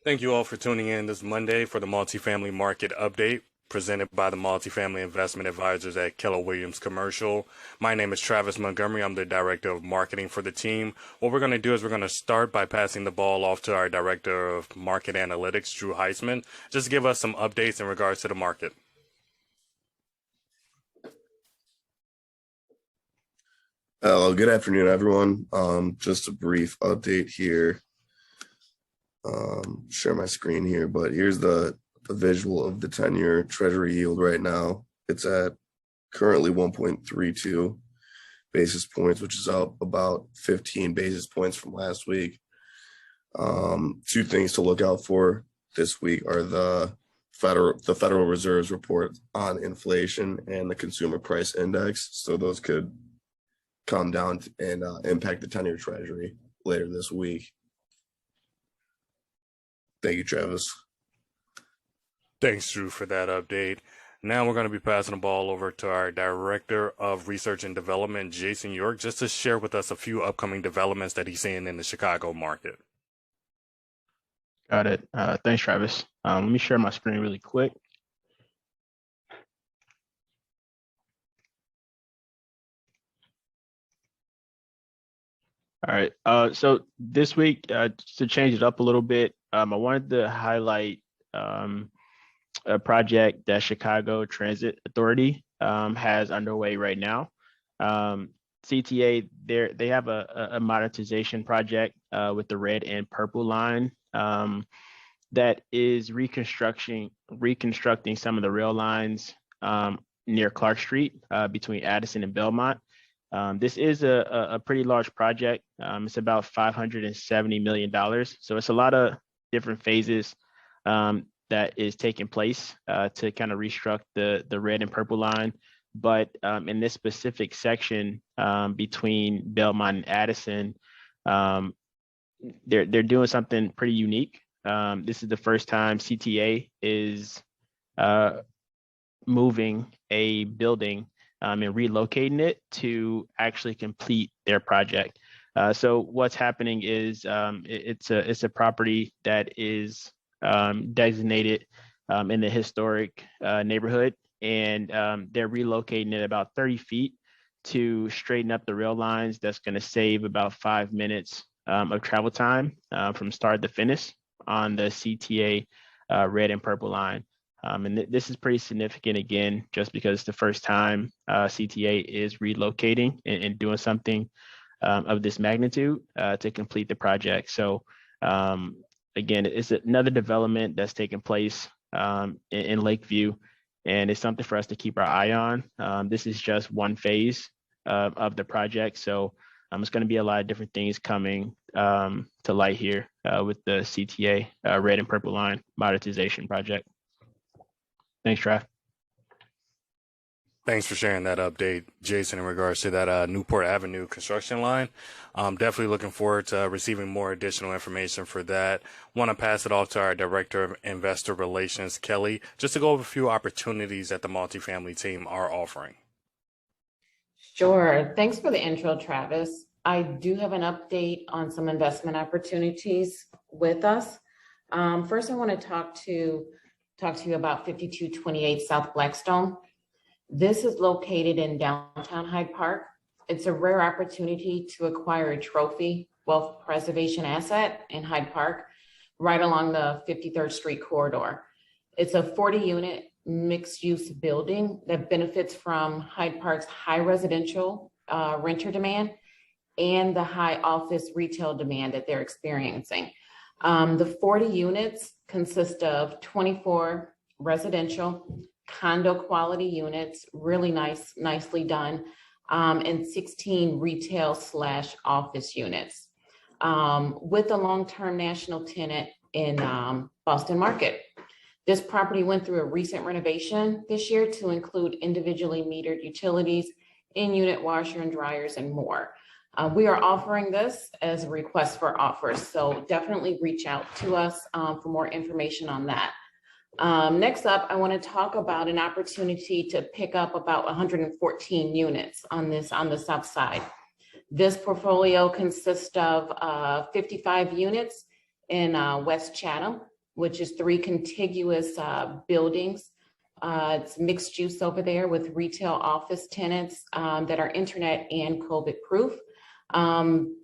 Thank you all for tuning in this Monday for the Multifamily Market Update presented by the Multifamily Investment Advisors at Keller Williams Commercial. My name is Travis Montgomery. I'm the Director of Marketing for the team. What we're going to do is we're going to start by passing the ball off to our Director of Market Analytics, Drew Heisman, just to give us some updates in regards to the market. Hello, good afternoon, everyone. Just a brief update here. Share my screen here, but here's the visual of the 10-year Treasury yield right now. It's at currently 1.32 basis points, which is up about 15 basis points from last week. Two things to look out for this week are the Federal Reserve's report on inflation and the consumer price index. So those could come down and impact the 10-year Treasury later this week. Thank you, Travis. Thanks, Drew, for that update. Now we're going to be passing the ball over to our Director of Research and Development, Jason York, just to share with us a few upcoming developments that he's seeing in the Chicago market. Got it. Thanks, Travis. Let me share my screen really quick. All right. So this week, to change it up a little bit, I wanted to highlight a project that Chicago Transit Authority has underway right now. CTA, they have a modernization project with the red and purple line that is reconstructing some of the rail lines near Clark Street between Addison and Belmont. This is a pretty large project. It's about $570 million. So it's a lot of different phases that is taking place to kind of restruct the red and purple line. But in this specific section between Belmont and Addison, they're doing something pretty unique. This is the first time CTA is moving a building and relocating it to actually complete their project. So what's happening is it's a property that is designated in the historic neighborhood, and they're relocating it about 30 feet to straighten up the rail lines. That's going to save about 5 minutes of travel time from start to finish on the CTA red and purple line. And this is pretty significant, again, just because it's the first time CTA is relocating and doing something of this magnitude to complete the project. So again, it's another development that's taking place in Lakeview, and it's something for us to keep our eye on. This is just one phase of the project. So it's going to be a lot of different things coming to light here with the CTA red and purple line modernization project. Thanks, Trav. Thanks for sharing that update, Jason, in regards to that Newport Avenue construction line. I'm definitely looking forward to receiving more additional information for that. Want to pass it off to our Director of Investor Relations, Kelly, just to go over a few opportunities that the multifamily team are offering. Sure. Thanks for the intro, Travis. I do have an update on some investment opportunities with us. First, I want to talk to you about 5228 South Blackstone. This is located in downtown Hyde Park. It's a rare opportunity to acquire a trophy wealth preservation asset in Hyde Park, right along the 53rd Street corridor. It's a 40-unit mixed-use building that benefits from Hyde Park's high residential renter demand and the high office retail demand that they're experiencing. The 40 units consist of 24 residential condo quality units, really nicely done, and 16 retail / office units with a long-term national tenant in Boston market. This property went through a recent renovation this year to include individually metered utilities, in-unit washer and dryers, and more. We are offering this as a request for offers, so definitely reach out to us for more information on that. Next up, I want to talk about an opportunity to pick up about 114 units on the south side. This portfolio consists of 55 units in West Chatham which is 3 contiguous buildings. It's mixed use over there with retail office tenants that are internet and COVID proof.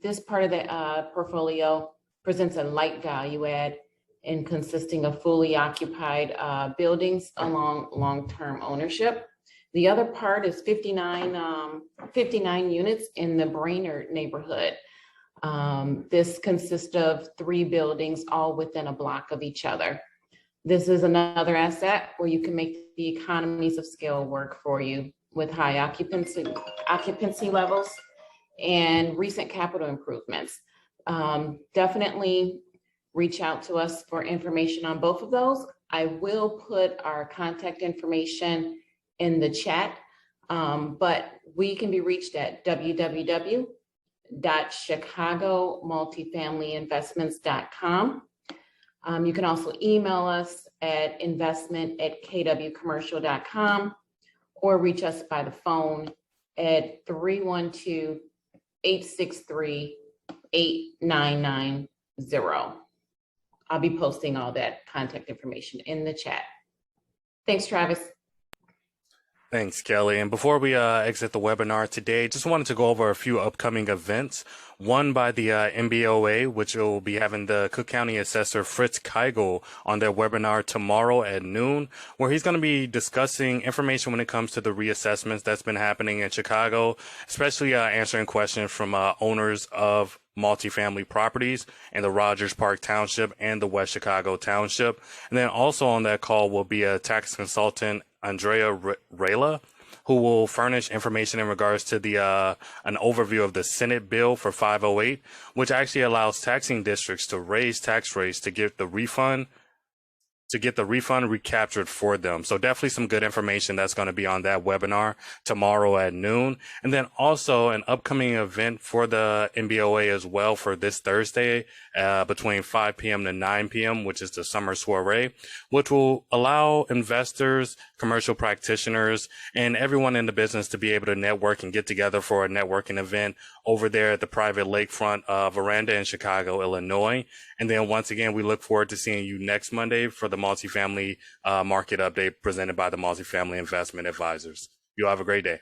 This part of the portfolio presents a light value add and consisting of fully occupied buildings along long-term ownership. The other part is 59 units in the Brainerd neighborhood. This consists of 3 buildings all within a block of each other. This is another asset where you can make the economies of scale work for you with high occupancy levels and recent capital improvements. Definitely reach out to us for information on both of those. I will put our contact information in the chat, but we can be reached at www.chicagomultifamilyinvestments.com. You can also email us at investment@kwcommercial.com or reach us by the phone at 312-863-8990. I'll be posting all that contact information in the chat. Thanks, Travis. Thanks, Kelly. And before we exit the webinar today, just wanted to go over a few upcoming events. One by the MBOA, which will be having the Cook County Assessor Fritz Keigel on their webinar tomorrow at noon, where he's going to be discussing information when it comes to the reassessments that's been happening in Chicago, especially answering questions from owners of multifamily properties in the Rogers Park Township and the West Chicago Township. And then also on that call will be a tax consultant, Andrea Rayla, who will furnish information in regards to the an overview of the Senate bill for 508, which actually allows taxing districts to raise tax rates to get the refund recaptured for them. So definitely some good information that's going to be on that webinar tomorrow at noon. And then also an upcoming event for the MBOA as well for this Thursday between 5 p.m. to 9 p.m., which is the summer soiree, which will allow investors, commercial practitioners, and everyone in the business to be able to network and get together for a networking event over there at the private lakefront veranda in Chicago, Illinois. And then once again, we look forward to seeing you next Monday for the multifamily market update presented by the Multifamily Investment Advisors. You have a great day.